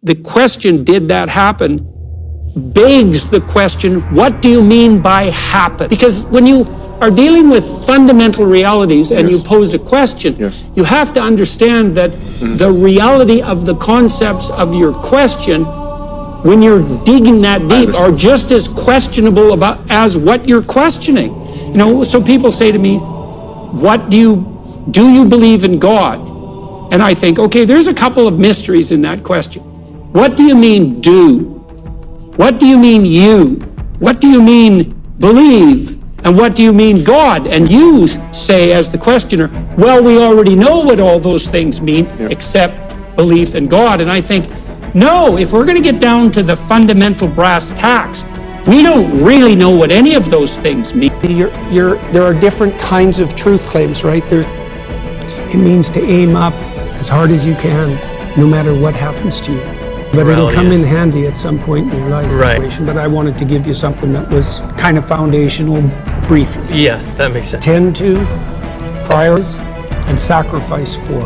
the question, did that happen, begs the question, what do you mean by happen? Because when you are dealing with fundamental realities and you pose a question, you have to understand that the reality of the concepts of your question, when you're digging that deep, are just as questionable as what you're questioning. You know, so people say to me, do you believe in God? And I think, okay, there's a couple of mysteries in that question. What do you mean do? What do you mean you? What do you mean believe? And what do you mean God? And you say as the questioner, well, we already know what all those things mean except belief in God. And I think, no, if we're going to get down to the fundamental brass tacks, we don't really know what any of those things mean. There are different kinds of truth claims, right? It means to aim up as hard as you can, no matter what happens to you. But it'll come in handy at some point in your life. Right. But I wanted to give you something that was kind of foundational briefly. Yeah, that makes sense. Tend to, prioritize, and sacrifice for.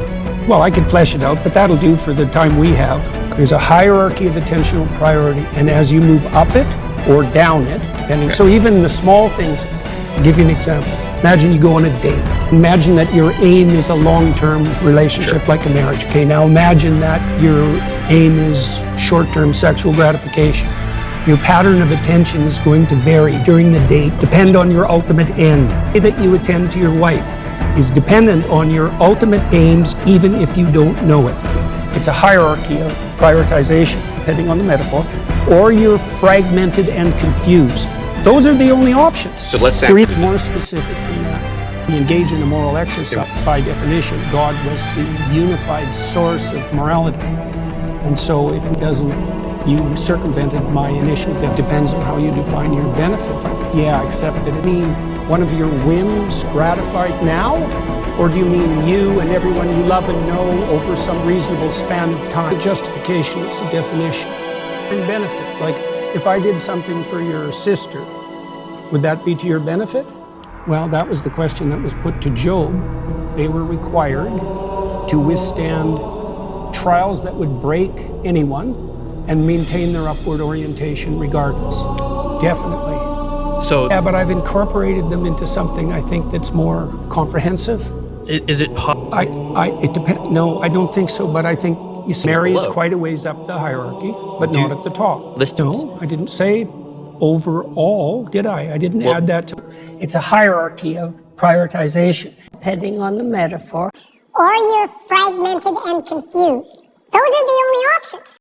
Well, I could flesh it out, but that'll do for the time we have. There's a hierarchy of attentional priority, and as you move up it or down it, depending. So even the small things, I'll give you an example. Imagine you go on a date. Imagine that your aim is a long-term relationship like a marriage. Okay, now imagine that your aim is short-term sexual gratification. Your pattern of attention is going to vary during the date, depend on your ultimate end. The way that you attend to your wife is dependent on your ultimate aims, even if you don't know it. It's a hierarchy of prioritization, depending on the metaphor, or you're fragmented and confused. Those are the only options. So let's say more specific than that. We engage in a moral exercise. By definition, God was the unified source of morality. And so if it doesn't, you circumvented my initial depends on how you define your benefit. Yeah, except that it mean one of your whims gratified now? Or do you mean you and everyone you love and know over some reasonable span of time? Justification, it's a definition. And benefit, like if I did something for your sister, would that be to your benefit? Well, that was the question that was put to Job. They were required to withstand trials that would break anyone and maintain their upward orientation regardless. Definitely. So yeah, but I've incorporated them into something I think that's more comprehensive. Is it it depends. No, I don't think so, but I think Mary is quite a ways up the hierarchy, but not at the top. No, I didn't say overall, did I? I didn't add that to. It's a hierarchy of prioritization. Depending on the metaphor. Or you're fragmented and confused. Those are the only options.